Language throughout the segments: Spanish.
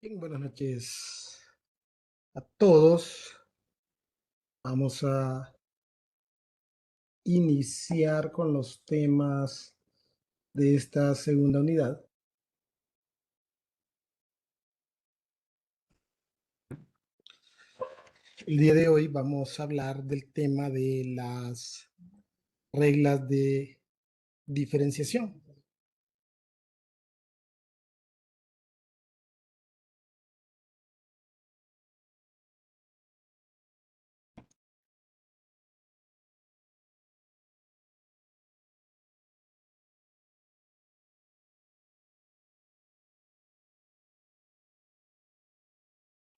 Bien, buenas noches a todos. Vamos a iniciar con los temas de esta segunda unidad. El día de hoy vamos a hablar del tema de las reglas de diferenciación.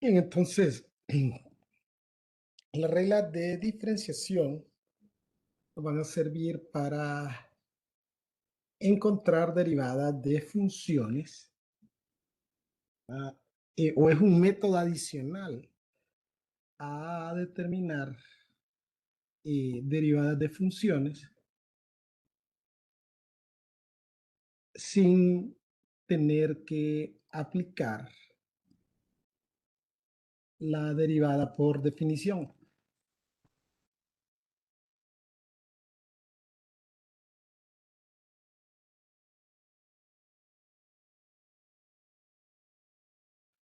Bien, entonces, las reglas de diferenciación nos van a servir para encontrar derivadas de funciones, ¿verdad? O es un método adicional a determinar derivadas de funciones sin tener que aplicar la derivada por definición.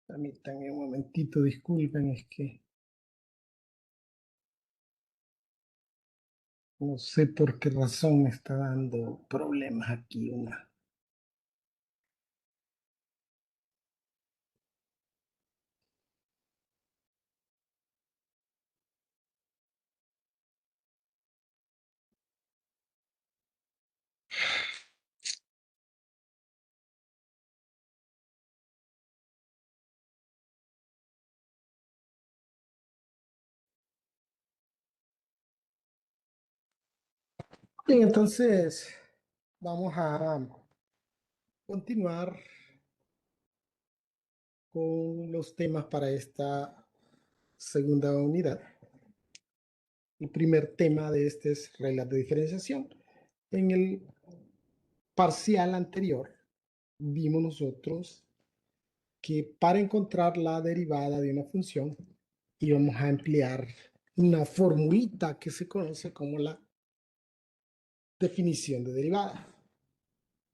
Permítanme un momentito, disculpen, es que no sé por qué razón me está dando problemas aquí una. Bien, entonces vamos a continuar con los temas para esta segunda unidad. El primer tema de este es reglas de diferenciación. En el parcial anterior vimos nosotros que para encontrar la derivada de una función íbamos a emplear una formulita que se conoce como la definición de derivada.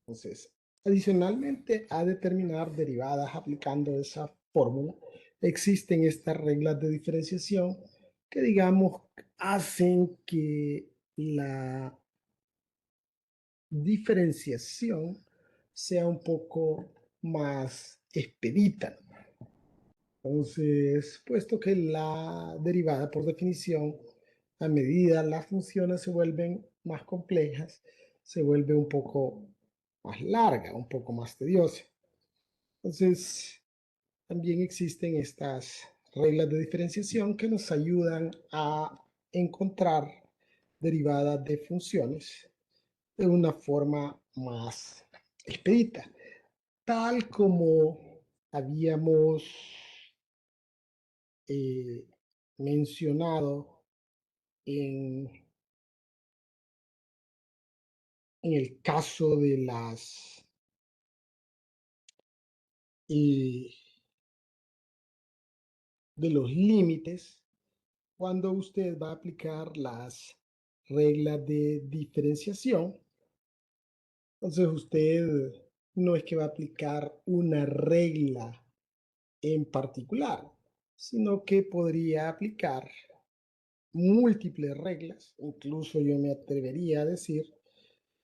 Entonces, adicionalmente a determinar derivadas aplicando esa fórmula, existen estas reglas de diferenciación que, digamos, hacen que la diferenciación sea un poco más expedita. Entonces, puesto que la derivada por definición, a medida las funciones se vuelven más complejas, se vuelve un poco más larga, un poco más tediosa. Entonces, también existen estas reglas de diferenciación que nos ayudan a encontrar derivadas de funciones de una forma más expedita, tal como habíamos eh, mencionado en, en el caso de eh, de los límites, cuando usted va a aplicar las reglas de diferenciación. Entonces usted no es que va a aplicar una regla en particular, sino que podría aplicar múltiples reglas. Incluso yo me atrevería a decir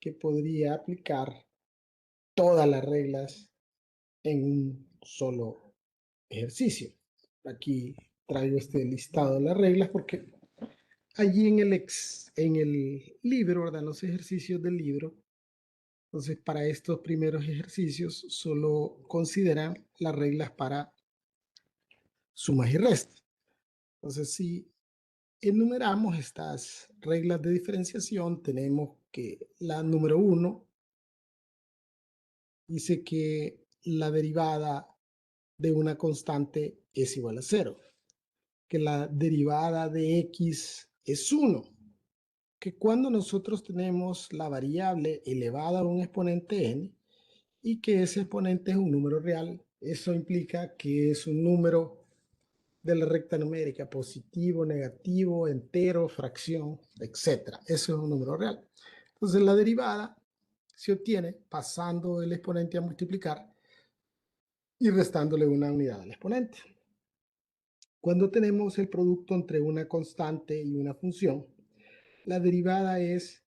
que podría aplicar todas las reglas en un solo ejercicio. Aquí traigo este listado de las reglas porque allí en el libro, ¿verdad? Los ejercicios del libro. Entonces, para estos primeros ejercicios solo consideran las reglas para sumas y restas. Entonces, si enumeramos estas reglas de diferenciación, tenemos que la número 1 dice que la derivada de una constante es igual a 0, que la derivada de x es 1, que cuando nosotros tenemos la variable elevada a un exponente n y que ese exponente es un número real, Eso implica que es un número de la recta numérica, positivo, negativo, entero, fracción, etcétera. Eso es un número real. Entonces la derivada se obtiene pasando el exponente a multiplicar y restándole una unidad al exponente. Cuando tenemos el producto entre una constante y una función, la derivada es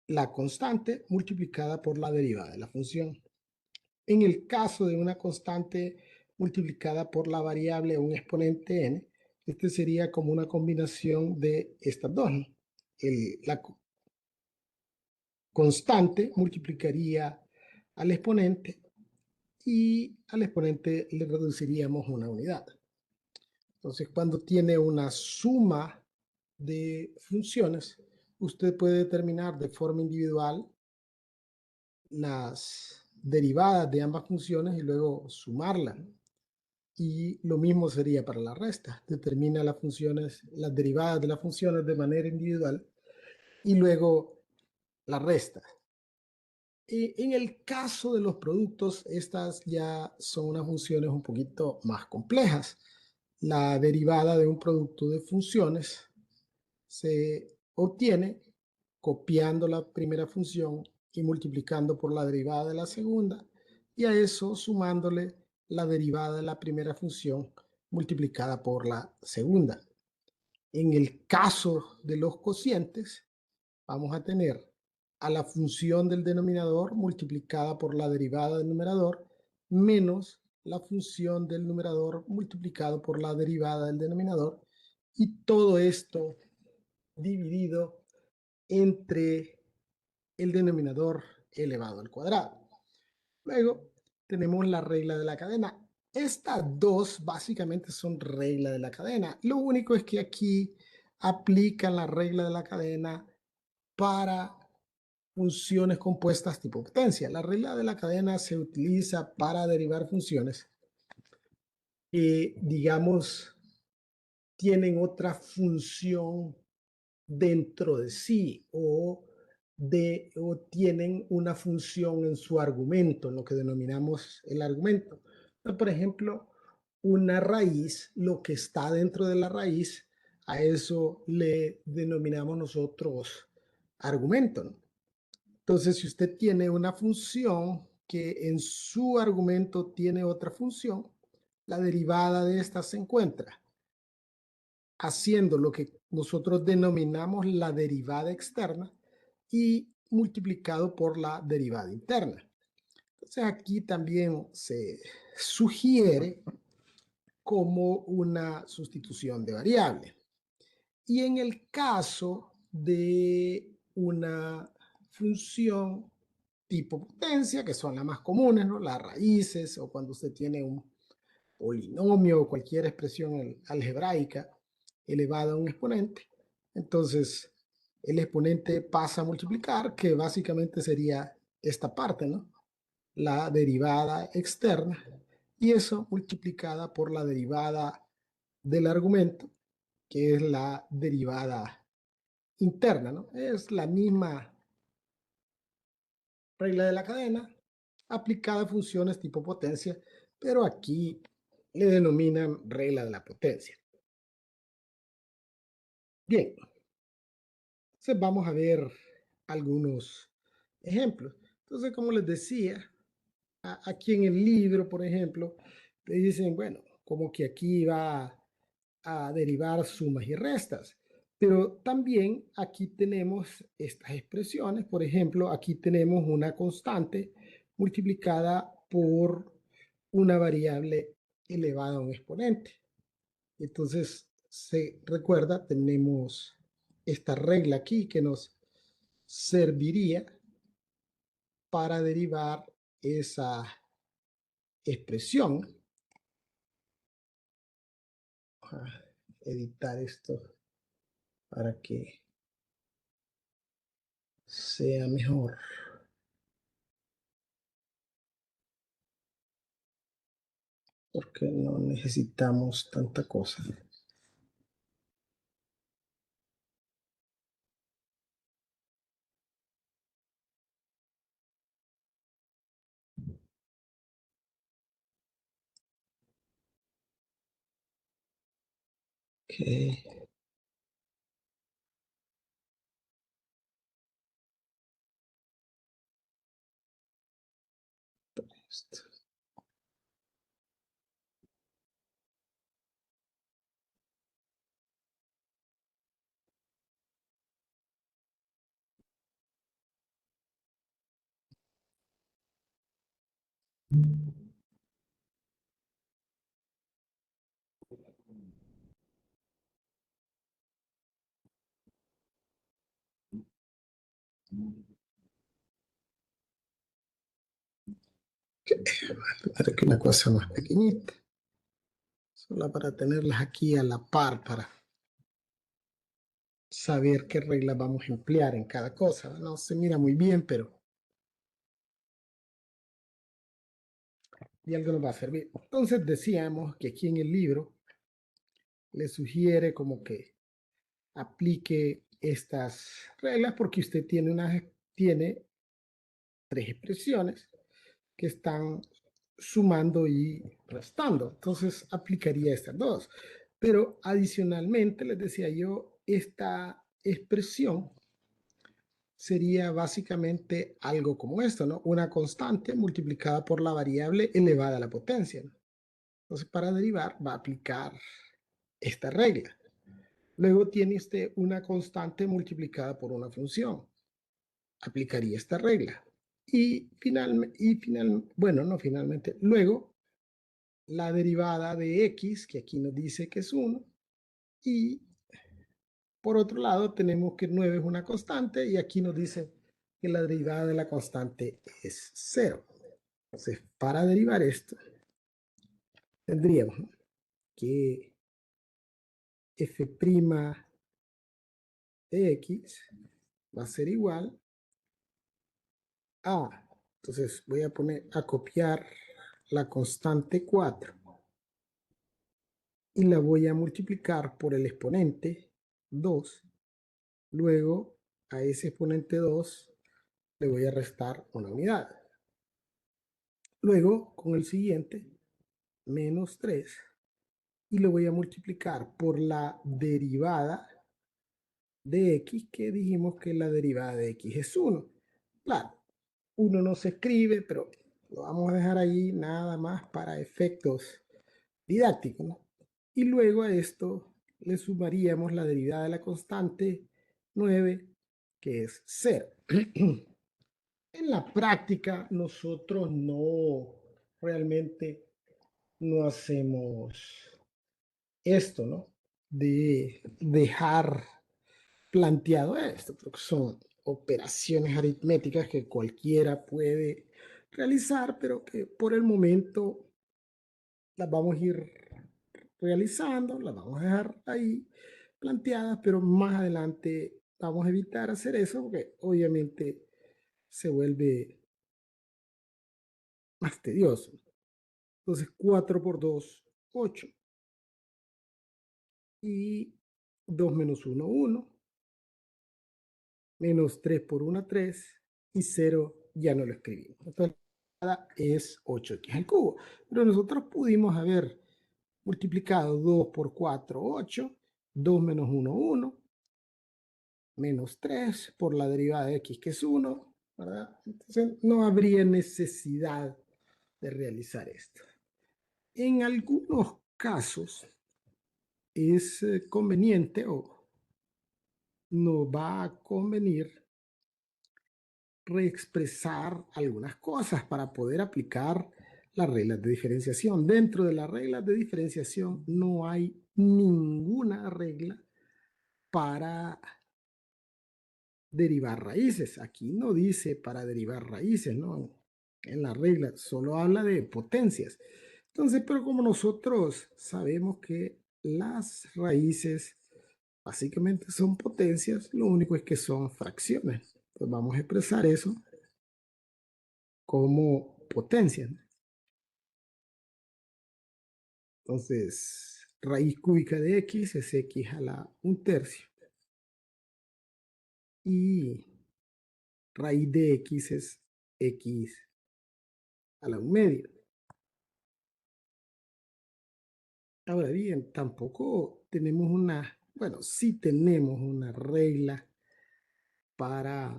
la constante multiplicada por la derivada de la función. En el caso de una constante multiplicada por la variable o un exponente n, este sería como una combinación de estas dos, ¿no? La constante multiplicaría al exponente y al exponente le reduciríamos una unidad. Entonces, cuando tiene una suma de funciones, usted puede determinar de forma individual las derivadas de ambas funciones y luego sumarlas. Y lo mismo sería para la resta. Determina las funciones, las derivadas de las funciones de manera individual y luego la resta. En el caso de los productos, estas ya son unas funciones un poquito más complejas. La derivada de un producto de funciones se obtiene copiando la primera función y multiplicando por la derivada de la segunda, y a eso sumándole la derivada de la primera función multiplicada por la segunda. En el caso de los cocientes, vamos a tener a la función del denominador multiplicada por la derivada del numerador menos la función del numerador multiplicado por la derivada del denominador, y todo esto dividido entre el denominador elevado al cuadrado. Luego tenemos la regla de la cadena. Estas dos básicamente son regla de la cadena. Lo único es que aquí aplican la regla de la cadena para funciones compuestas tipo potencia. La regla de la cadena se utiliza para derivar funciones que, digamos, tienen otra función dentro de sí o tienen una función en su argumento, en lo que denominamos el argumento. Por ejemplo, una raíz, lo que está dentro de la raíz, a eso le denominamos nosotros argumento, ¿no? Entonces, si usted tiene una función que en su argumento tiene otra función, la derivada de esta se encuentra haciendo lo que nosotros denominamos la derivada externa y multiplicado por la derivada interna. Entonces aquí también se sugiere como una sustitución de variable. Y en el caso de una función tipo potencia, que son las más comunes, ¿no? Las raíces, o cuando usted tiene un polinomio o cualquier expresión algebraica elevada a un exponente, entonces el exponente pasa a multiplicar, que básicamente sería esta parte, ¿no? La derivada externa, y eso multiplicada por la derivada del argumento, que es la derivada interna, ¿no? Es la misma regla de la cadena aplicada a funciones tipo potencia, pero aquí le denominan regla de la potencia. Bien, entonces vamos a ver algunos ejemplos. Entonces, como les decía, aquí en el libro, por ejemplo, le dicen, bueno, como que aquí va a derivar sumas y restas, pero también aquí tenemos estas expresiones. Por ejemplo, aquí tenemos una constante multiplicada por una variable elevada a un exponente. Entonces, se recuerda, tenemos esta regla aquí que nos serviría para derivar esa expresión. Vamos a editar esto para que sea mejor, porque no necesitamos tanta cosa. Ok. Esto. Para que una cosa más pequeñita, solo para tenerlas aquí a la par, para saber qué reglas vamos a emplear en cada cosa. No se mira muy bien, pero y algo nos va a servir. Entonces decíamos que aquí en el libro le sugiere como que aplique estas reglas porque usted tiene tres expresiones que están sumando y restando. Entonces aplicaría estas dos. Pero adicionalmente, les decía yo, esta expresión sería básicamente algo como esto, ¿no? Una constante multiplicada por la variable elevada a la potencia, ¿no? Entonces, para derivar, va a aplicar esta regla. Luego tiene usted una constante multiplicada por una función. Aplicaría esta regla. Bueno, no finalmente. Luego, la derivada de x, que aquí nos dice que es 1, y por otro lado tenemos que 9 es una constante y aquí nos dice que la derivada de la constante es 0. Entonces, para derivar esto, tendríamos, ¿no?, que f' de x va a ser igual a, entonces voy a copiar la constante 4 y la voy a multiplicar por el exponente 2. Luego a ese exponente 2 le voy a restar una unidad. Luego con el siguiente, menos 3, y lo voy a multiplicar por la derivada de x, que dijimos que la derivada de x es 1. Claro, 1 no se escribe, pero lo vamos a dejar ahí nada más para efectos didácticos, ¿no? Y luego a esto le sumaríamos la derivada de la constante 9, que es 0. En la práctica, nosotros no realmente no hacemos esto, ¿no? De dejar planteado esto, porque son operaciones aritméticas que cualquiera puede realizar, pero que por el momento las vamos a ir realizando, las vamos a dejar ahí planteadas, pero más adelante vamos a evitar hacer eso porque obviamente se vuelve más tedioso. Entonces 4 por 2, 8, y 2 menos 1, 1, menos 3 por 1, 3, y 0 ya no lo escribimos. Entonces es 8x al cubo. Pero nosotros pudimos haber multiplicado 2 por 4, 8, 2 menos 1, 1, menos 3 por la derivada de x, que es 1, ¿verdad? Entonces no habría necesidad de realizar esto. En algunos casos es conveniente o nos va a convenir reexpresar algunas cosas para poder aplicar las reglas de diferenciación. Dentro de las reglas de diferenciación no hay ninguna regla para derivar raíces. Aquí no dice para derivar raíces, ¿no? En la regla solo habla de potencias. Entonces, pero como nosotros sabemos que las raíces básicamente son potencias, lo único es que son fracciones. Pues vamos a expresar eso como potencia. Entonces, raíz cúbica de x es x a la 1/3. Y raíz de x es x a la 1/2. Ahora bien, tampoco tenemos una, bueno, sí tenemos una regla para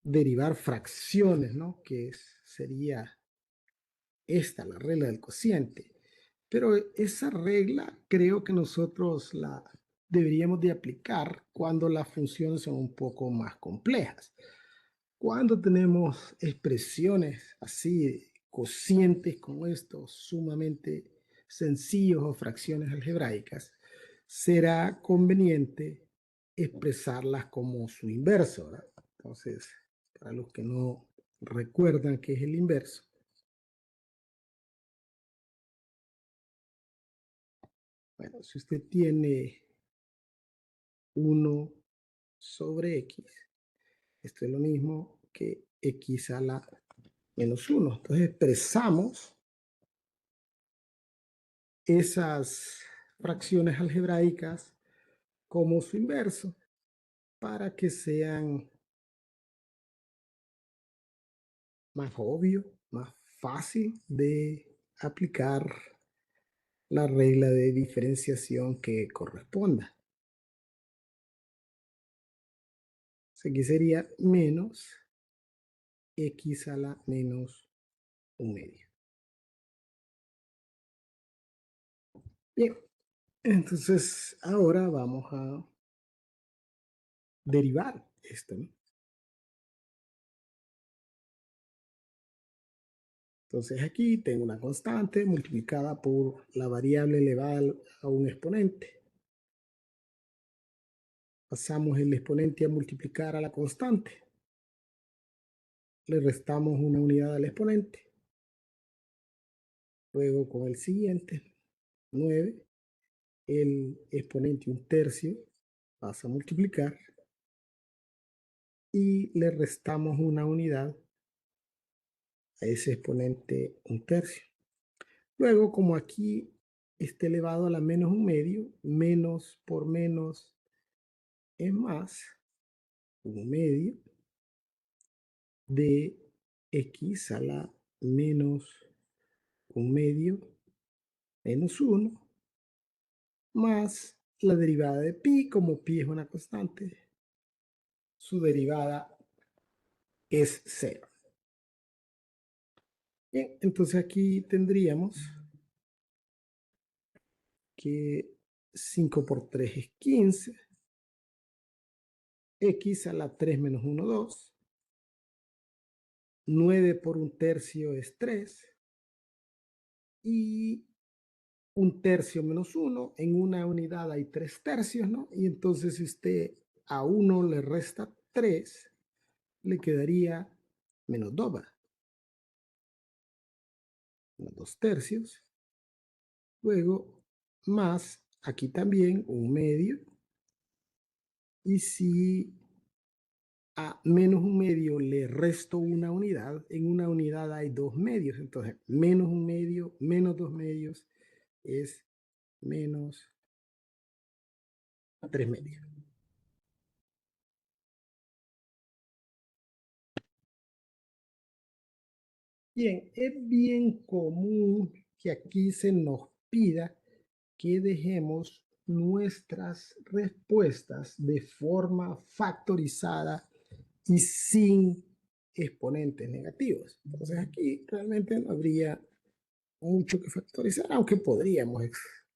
derivar fracciones, ¿no? Sería esta, la regla del cociente. Pero esa regla creo que nosotros la deberíamos de aplicar cuando las funciones son un poco más complejas. Cuando tenemos expresiones así, cocientes como estos, sumamente sencillos o fracciones algebraicas, será conveniente expresarlas como su inverso, ¿verdad? Entonces, para los que no recuerdan qué es el inverso, bueno, si usted tiene 1/x, esto es lo mismo que x a la -1. Entonces expresamos esas fracciones algebraicas como su inverso para que sean más obvio, más fácil de aplicar la regla de diferenciación que corresponda. Aquí sería menos x a la -1/2. Bien, entonces ahora vamos a derivar esto, ¿no? Entonces aquí tengo una constante multiplicada por la variable elevada a un exponente. Pasamos el exponente a multiplicar a la constante. Le restamos una unidad al exponente. Luego con el siguiente, 9, el exponente 1/3 pasa a multiplicar y le restamos una unidad a ese exponente 1/3. Luego, como aquí está elevado a la -1/2, menos por menos es más, 1/2 de x a la -1/2 menos 1 más la derivada de pi. Como pi es una constante, su derivada es 0. Bien, entonces aquí tendríamos que 5 por 3 es 15, x a la 3 menos 1, 2, 9 por 1/3 es 3, y 1/3 menos 1, en una unidad hay 3/3, ¿no? Y entonces si usted a 1 le resta 3, le quedaría -2, ¿verdad? Menos 2/3. Luego, más, aquí también 1/2. Y si a -1/2 le resto una unidad, en una unidad hay 2/2. Entonces, -1/2 menos 2/2 es -3/2. Bien, es bien común que aquí se nos pida que dejemos nuestras respuestas de forma factorizada y sin exponentes negativos. Entonces aquí realmente no habría mucho que factorizar, aunque podríamos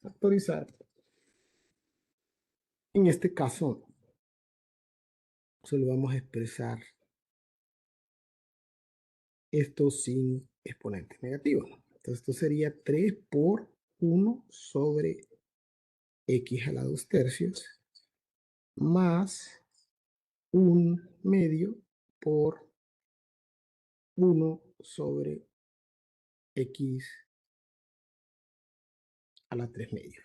factorizar. En este caso, solo vamos a expresar esto sin exponentes negativos. Entonces esto sería 3 por 1/x a la 2/3 más 1/2 por 1/x a la 3/2.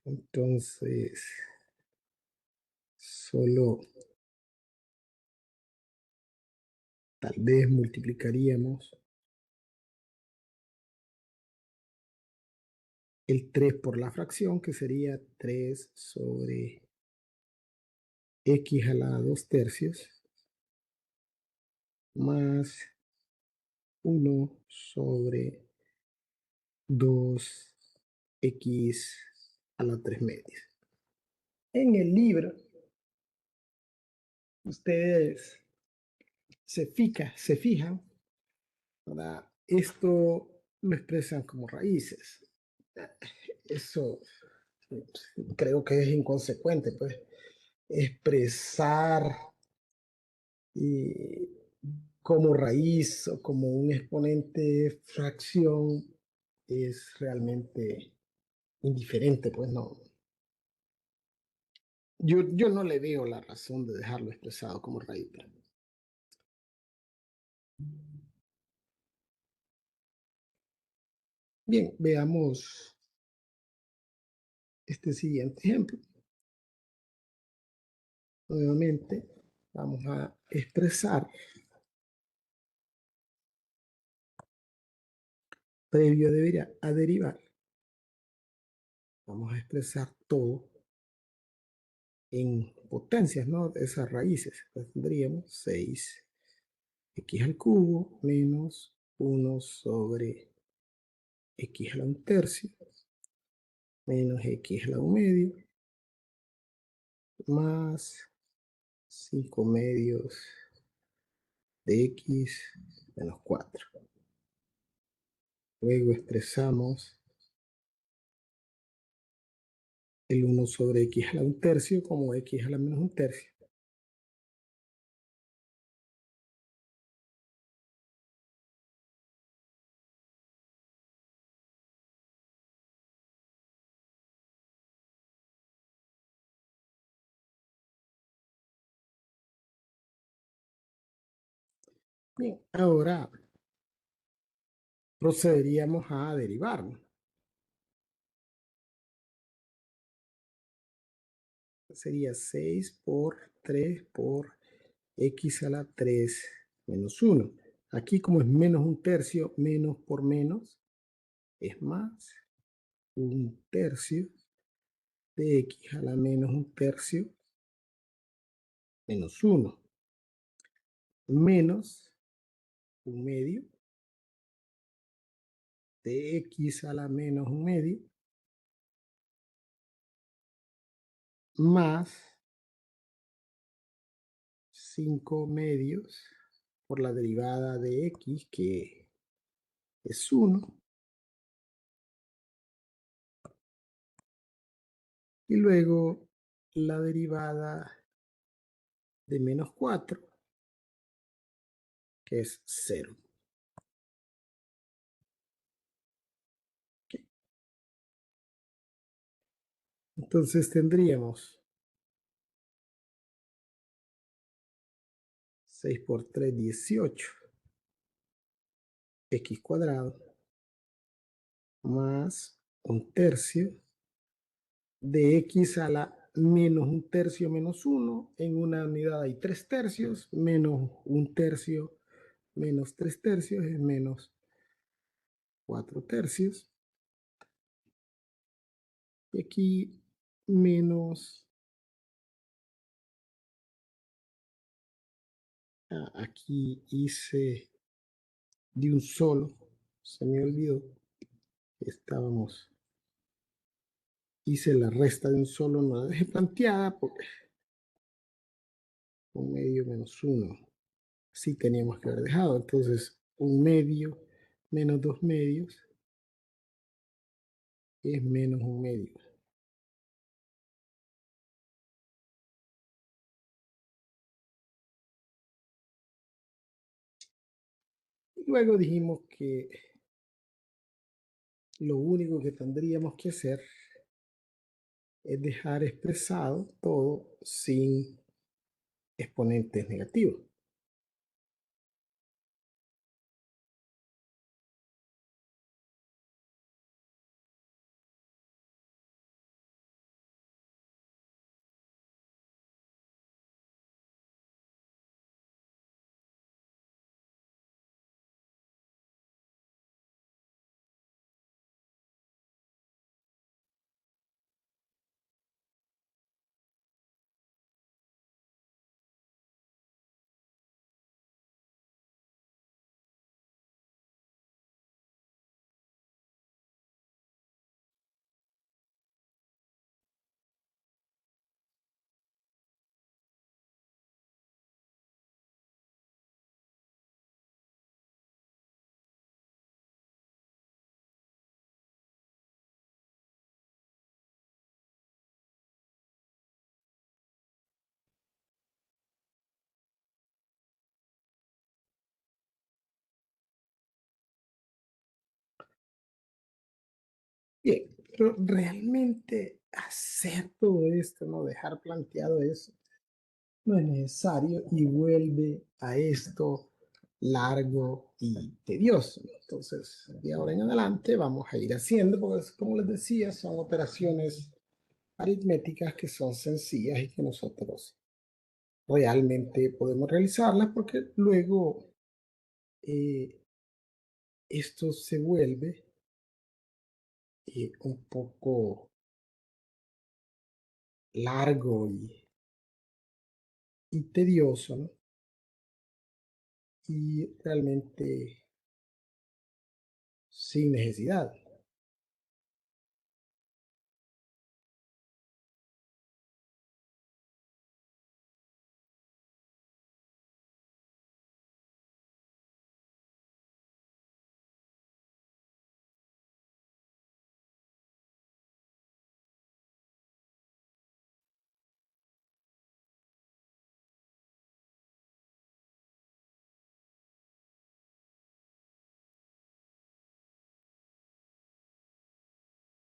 Entonces, solo tal vez multiplicaríamos el 3 por la fracción, que sería 3/x x a la 2 tercios más 1/2x a la 3 medios. En el libro, ustedes se fijan, ¿verdad? Esto lo expresan como raíces. Eso creo que es inconsecuente, pues expresar y como raíz o como un exponente fracción es realmente indiferente, pues no. Yo no le veo la razón de dejarlo expresado como raíz. Bien, veamos este siguiente ejemplo. Nuevamente, vamos a expresar, previo a derivar, vamos a expresar todo en potencias, ¿no? De esas raíces. Entonces tendríamos 6x al cubo menos 1/x a la 1 tercio menos x a la 1 medio más 5 medios de x menos 4. Luego expresamos el 1/x a la 1 tercio como x a la menos 1 tercio. Bien, ahora procederíamos a derivar. Sería 6 por 3 por x a la 3 menos 1. Aquí como es menos 1 tercio, menos por menos es más 1 tercio de x a la menos 1 tercio menos 1 menos 1 medio de x a la menos 1 medio más 5 medios por la derivada de x, que es 1, y luego la derivada de menos 4, que es 0. Entonces tendríamos 6 por 3, 18, x cuadrado, más 1 tercio de x a la menos 1 tercio menos 1. En una unidad hay 3 tercios, menos 1 tercio menos 3 tercios es menos 4 tercios. Y aquí menos, aquí hice de un solo, se me olvidó, estábamos, hice la resta de un solo, no la dejé planteada porque 1 medio menos 1. Sí teníamos que haber dejado. Entonces, 1 medio menos 2 medios es menos 1 medio. Y luego dijimos que lo único que tendríamos que hacer es dejar expresado todo sin exponentes negativos. Bien, pero realmente hacer todo esto, ¿no? Dejar planteado eso, no es necesario y vuelve a esto largo y tedioso, ¿no? Entonces, de ahora en adelante vamos a ir haciendo, porque como les decía, son operaciones aritméticas que son sencillas y que nosotros realmente podemos realizarlas porque luego eh, esto se vuelve un poco largo y tedioso, ¿no? Y realmente sin necesidad.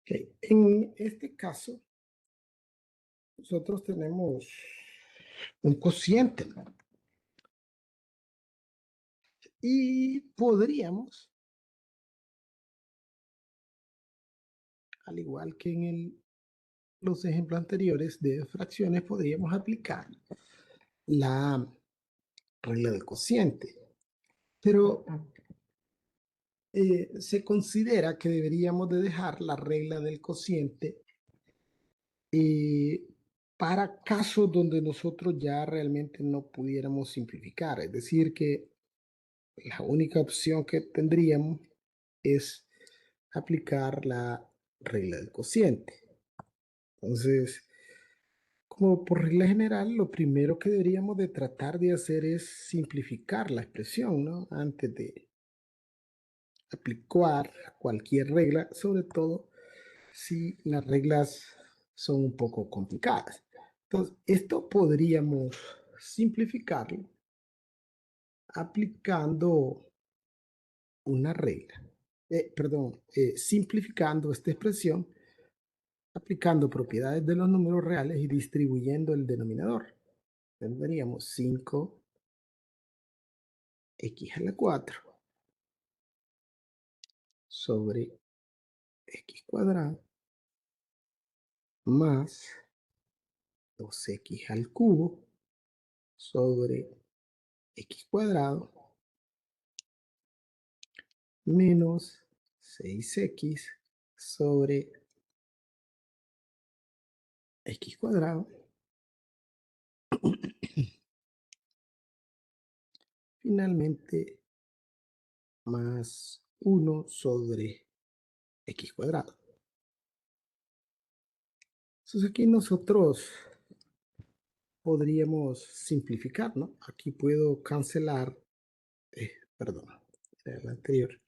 Ok, en este caso, nosotros tenemos un cociente, ¿no? Y podríamos, al igual que en los ejemplos anteriores de fracciones, podríamos aplicar la regla del cociente. Pero se considera que deberíamos de dejar la regla del cociente eh, para casos donde nosotros ya realmente no pudiéramos simplificar. Es decir, que la única opción que tendríamos es aplicar la regla del cociente. Entonces, como por regla general, lo primero que deberíamos de tratar de hacer es simplificar la expresión, ¿no? Antes de aplicar cualquier regla, sobre todo si las reglas son un poco complicadas. Entonces, esto podríamos simplificarlo aplicando una regla. Perdón, simplificando esta expresión, aplicando propiedades de los números reales y distribuyendo el denominador. Tendríamos 5x a la 4 sobre x cuadrado más 2x al cubo sobre x cuadrado menos 6x sobre x cuadrado, finalmente más 1 sobre x cuadrado. Entonces aquí nosotros podríamos simplificar, ¿no? Aquí puedo cancelar, perdón, era el anterior,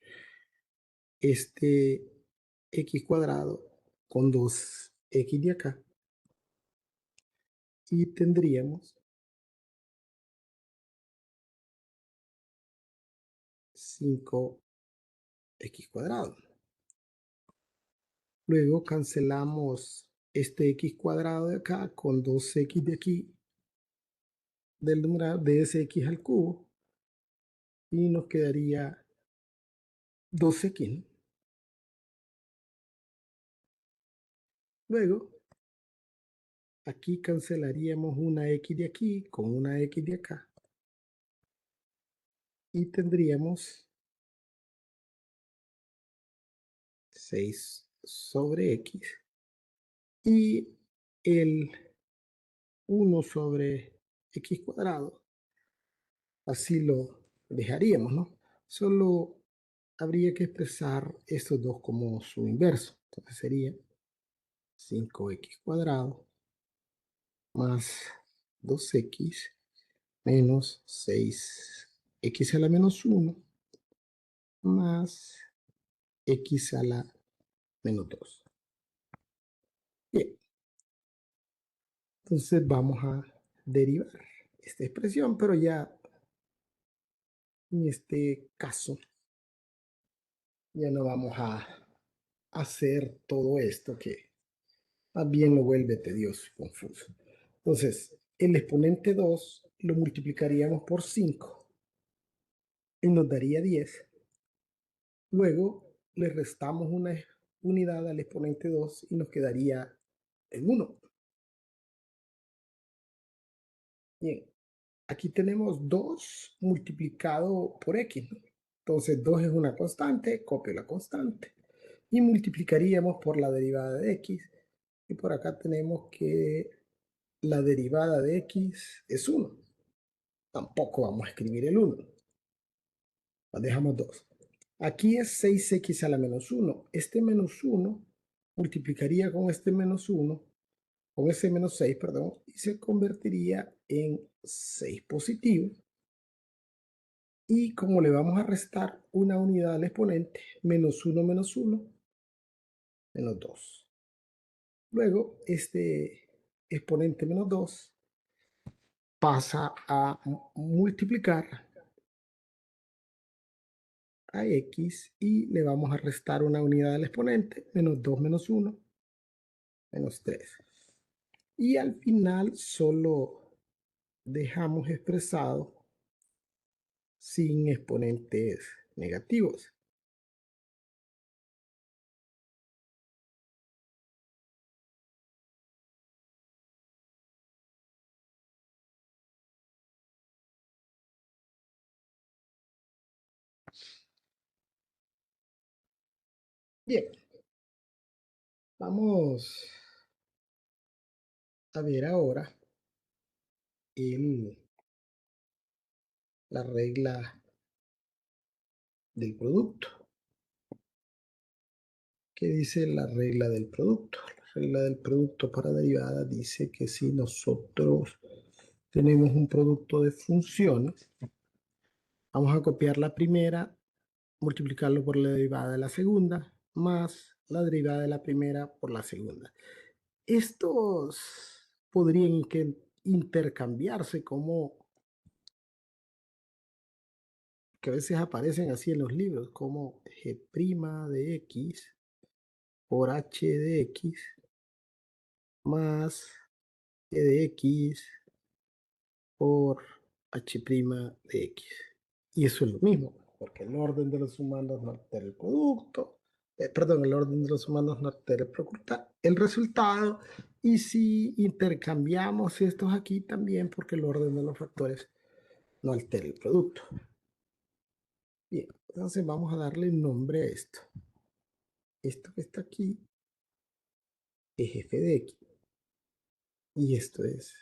este x cuadrado con 2x de acá y tendríamos 5x cuadrado. Luego cancelamos este x cuadrado de acá con 2x de aquí del numerador de ese x al cubo y nos quedaría 2x, ¿no? Luego aquí cancelaríamos una x de aquí con una x de acá y tendríamos 6 sobre x y el 1 sobre x cuadrado. Así lo dejaríamos, ¿no? Solo habría que expresar estos dos como su inverso. Entonces sería 5x cuadrado más 2x menos 6x a la menos 1 más x a la menos 2. Bien, entonces vamos a derivar esta expresión, pero ya en este caso ya no vamos a hacer todo esto que más bien lo vuelve tedioso y confuso. Entonces, el exponente 2 lo multiplicaríamos por 5 y nos daría 10. Luego le restamos una unidad al exponente 2 y nos quedaría en 1. Bien, aquí tenemos 2 multiplicado por x, ¿no? Entonces 2 es una constante, copio la constante y multiplicaríamos por la derivada de x. Y por acá tenemos que la derivada de x es 1. Tampoco vamos a escribir el 1. Dejamos 2. Aquí es 6x a la menos 1. Este menos 1 multiplicaría con este menos 1, con ese menos 6, perdón, y se convertiría en 6 positivo. Y como le vamos a restar una unidad al exponente, menos 1 menos 1, menos 2. Luego, este exponente menos 2 pasa a multiplicar a x y le vamos a restar una unidad al exponente, menos 2 menos 1, menos 3. Y al final solo dejamos expresado sin exponentes negativos. Bien, vamos a ver ahora el, la regla del producto. ¿Qué dice la regla del producto? La regla del producto para derivada dice que si nosotros tenemos un producto de funciones, vamos a copiar la primera, multiplicarlo por la derivada de la segunda, más la derivada de la primera por la segunda. Estos podrían intercambiarse como que a veces aparecen así en los libros, como g' de x por h de x más e de x por h' de x. Y eso es lo mismo, porque el orden de los sumandos no altera el producto, perdón, el orden de los sumandos no altera el resultado, y si intercambiamos estos aquí también, porque el orden de los factores no altera el producto. Bien, entonces vamos a darle nombre a esto. Esto que está aquí es f de x, y esto es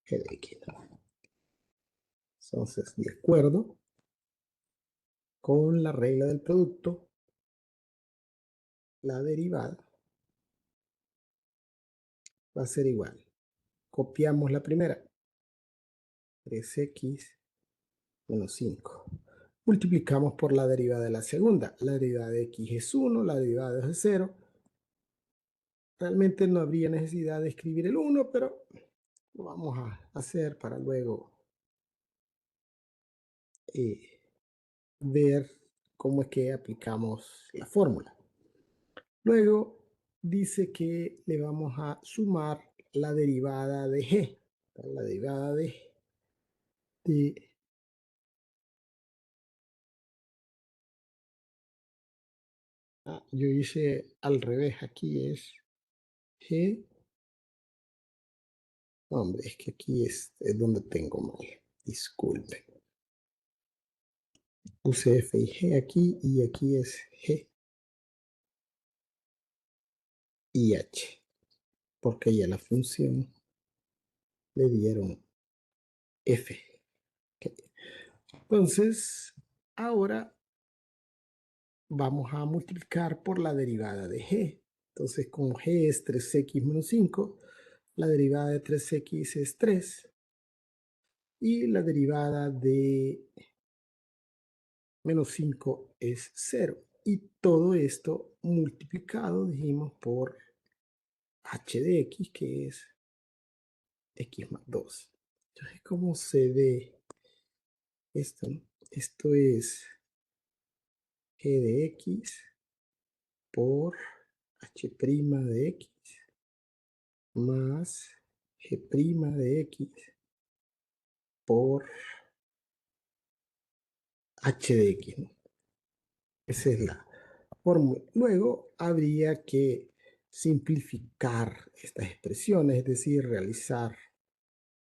g de x, ¿no? Entonces, de acuerdo con la regla del producto, la derivada va a ser igual. Copiamos la primera, 3x menos 5. Multiplicamos por la derivada de la segunda. La derivada de x es 1, la derivada de 2 es 0. Realmente no habría necesidad de escribir el 1, pero lo vamos a hacer para luego ver cómo es que aplicamos la fórmula. Luego dice que le vamos a sumar la derivada de g. La derivada de yo hice al revés, aquí es g. Hombre, es que aquí es donde tengo mal. Disculpen. Puse f y g aquí y aquí es g y h, porque ya la función le dieron f. Okay. Entonces, ahora vamos a multiplicar por la derivada de g. Entonces, como g es 3x menos 5, la derivada de 3x es 3 y la derivada de menos 5 es 0. Y todo esto multiplicado, dijimos, por h de x, que es x más 2. Entonces, ¿cómo se ve esto, no? Esto es G de X por H' de X más G' de X por H de X, ¿no? Esa es la fórmula. Luego habría que simplificar estas expresiones, es decir, realizar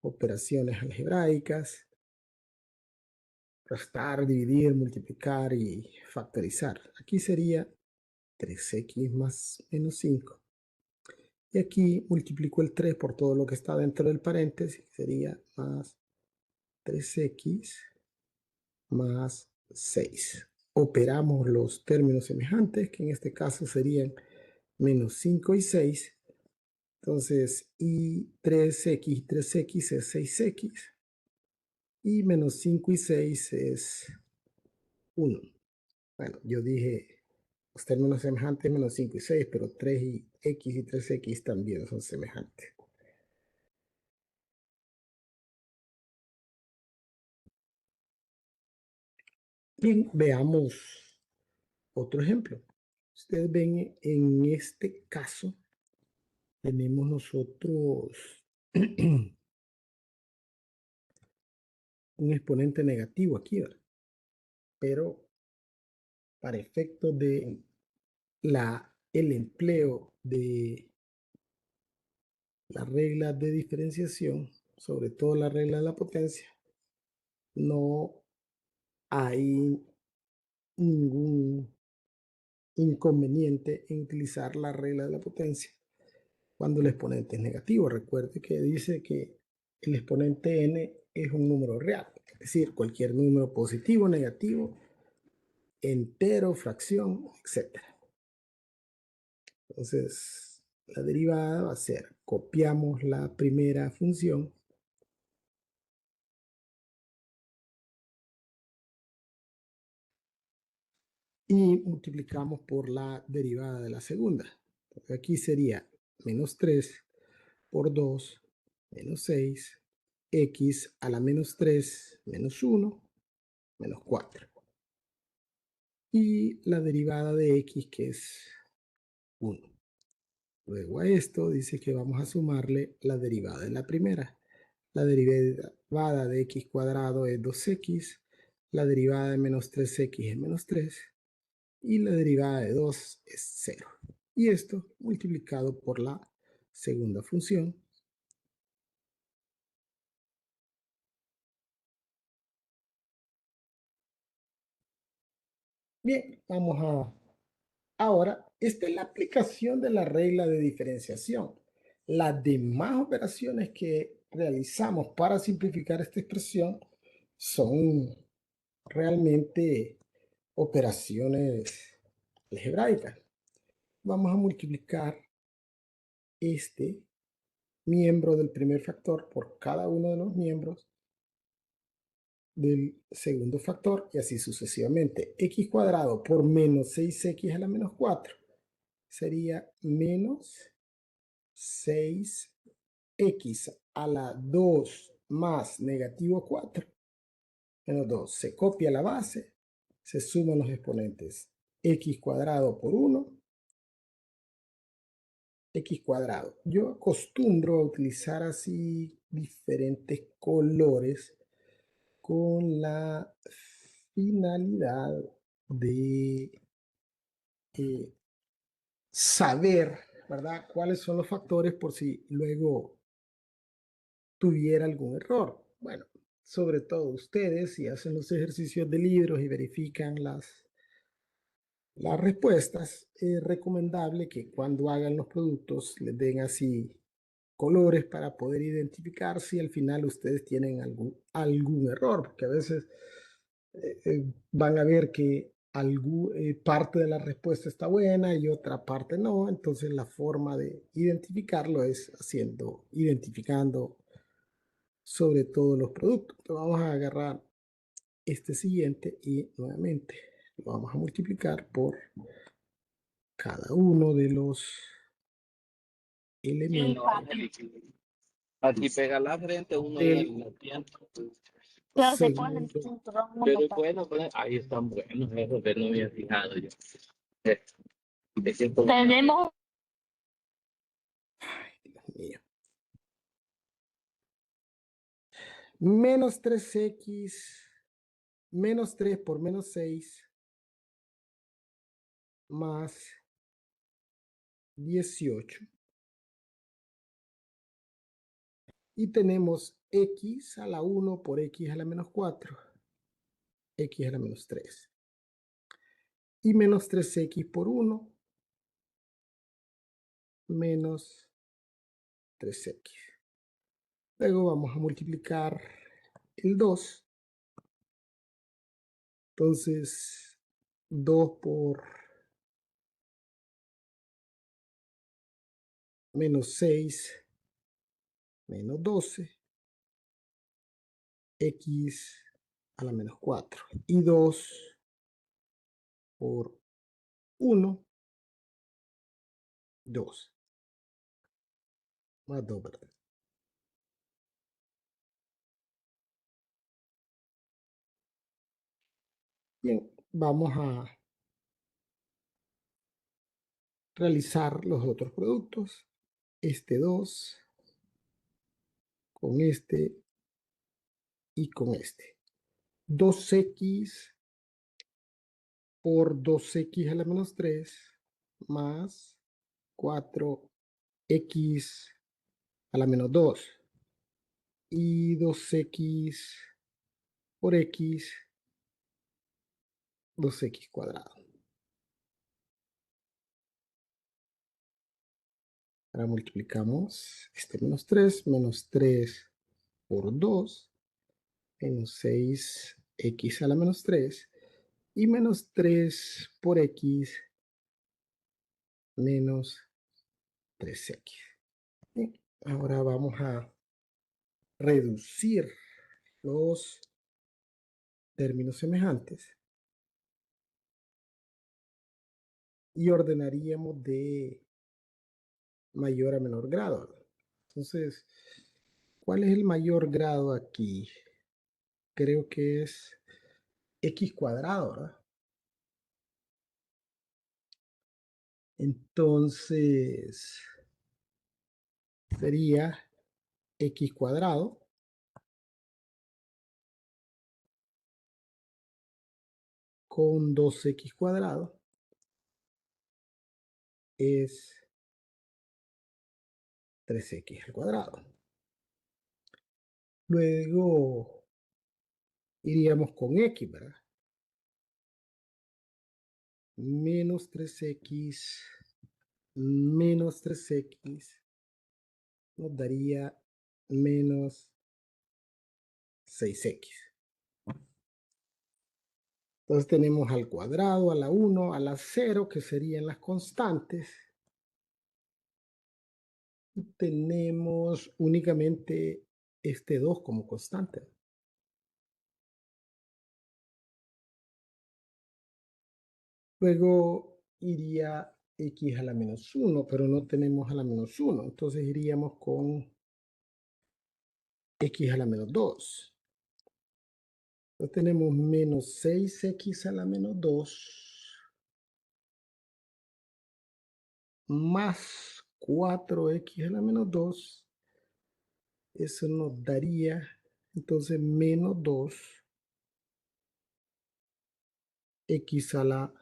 operaciones algebraicas, restar, dividir, multiplicar y factorizar. Aquí sería 3x más menos 5. Y aquí multiplico el 3 por todo lo que está dentro del paréntesis, sería más 3x más 6. Operamos los términos semejantes, que en este caso serían menos 5 y 6. Entonces, y 3x es 6x. Y menos 5 y 6 es 1. Bueno, yo dije los términos semejantes menos 5 y 6, pero 3x y 3x también son semejantes. Bien, veamos otro ejemplo. Ustedes ven en este caso, tenemos nosotros un exponente negativo aquí, ¿verdad? Pero para efectos de el empleo de la regla de diferenciación, sobre todo la regla de la potencia, no hay ningún inconveniente en utilizar la regla de la potencia cuando el exponente es negativo. Recuerde que dice que el exponente n es un número real, es decir, cualquier número positivo, negativo, entero, fracción, etc. Entonces, la derivada va a ser, copiamos la primera función y multiplicamos por la derivada de la segunda. Entonces, aquí sería menos 3 por 2, menos 6, x a la menos 3, menos 1, menos 4. Y la derivada de x, que es 1. Luego a esto dice que vamos a sumarle la derivada de la primera. La derivada de x cuadrado es 2x, la derivada de menos 3x es menos 3, y la derivada de 2 es 0. Y esto multiplicado por la segunda función. Bien, vamos a... Ahora, esta es la aplicación de la regla de diferenciación. Las demás operaciones que realizamos para simplificar esta expresión son realmente operaciones algebraicas. Vamos a multiplicar este miembro del primer factor por cada uno de los miembros del segundo factor y así sucesivamente. X cuadrado por menos 6x a la menos 4 sería menos 6x a la 2 más negativo 4 menos 2. Se copia la base, se suman los exponentes. X cuadrado por 1, X cuadrado. Yo acostumbro a utilizar así diferentes colores con la finalidad de saber, ¿verdad?, cuáles son los factores por si luego tuviera algún error. Bueno, sobre todo ustedes, si hacen los ejercicios de libros y verifican las respuestas, es recomendable que cuando hagan los productos les den así colores para poder identificar si al final ustedes tienen algún error, porque a veces van a ver que parte de la respuesta está buena y otra parte no, entonces la forma de identificarlo es identificando sobre todo los productos. Entonces vamos a agarrar este siguiente y nuevamente lo vamos a multiplicar por cada uno de los elementos Aquí pega la frente, uno del en el tiempo. Pero se pone el Segundo, cinturón pero bueno, ahí están buenos, pero no me había fijado yo. Eh, Tenemos Dios mío, menos 3x, menos 3 por menos 6 más 18. Y tenemos x a la 1 por x a la menos 4, x a la menos 3. Y menos 3x por 1, menos 3x. Luego vamos a multiplicar el 2. Entonces, 2 por menos 6, menos 12, x a la menos 4. Y 2 por 1, 2. Más 2, ¿verdad? Bien, vamos a realizar los otros productos. Este 2 con este y con este. 2x por 2x a la menos 3 más 4x a la menos 2 y 2x por x, 2x cuadrado. Ahora multiplicamos este menos 3 por 2, menos 6x a la menos 3 y menos 3 por x menos 3x. Bien, ahora vamos a reducir los términos semejantes y ordenaríamos de mayor a menor grado. Entonces, ¿cuál es el mayor grado aquí? Creo que es x cuadrado, ¿verdad? Entonces, sería x cuadrado con 2x cuadrado es 3x al cuadrado. Luego iríamos con x, ¿verdad? Menos 3x menos 3x nos daría menos 6x. Entonces tenemos al cuadrado, a la 1, a la 0, que serían las constantes. Y tenemos únicamente este 2 como constante. Luego iría x a la menos 1, pero no tenemos a la menos 1. Entonces iríamos con x a la menos 2. Entonces tenemos menos 6x a la menos 2 más 4x a la menos 2. Eso nos daría entonces menos 2 x a la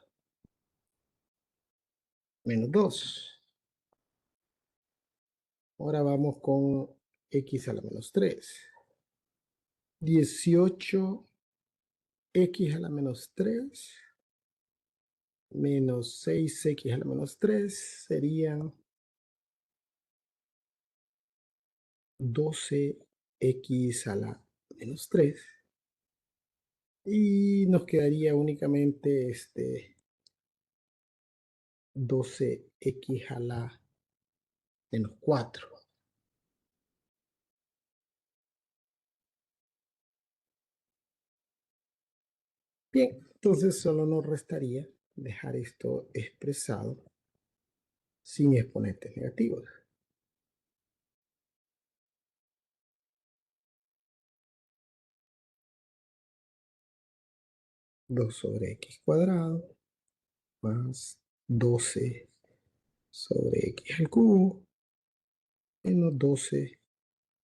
menos 2. Ahora vamos con x a la menos 3. 18 x a la menos 3 menos 6x a la menos 3 serían 12x a la menos 3. Y nos quedaría únicamente 12x a la menos 4. Bien, entonces solo nos restaría dejar esto expresado sin exponentes negativos. 2 sobre x cuadrado más 12 sobre x al cubo menos 12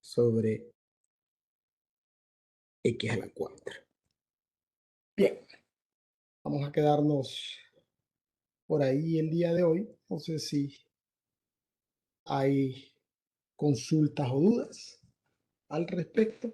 sobre x a la 4. Bien, vamos a quedarnos por ahí el día de hoy. No sé si hay consultas o dudas al respecto.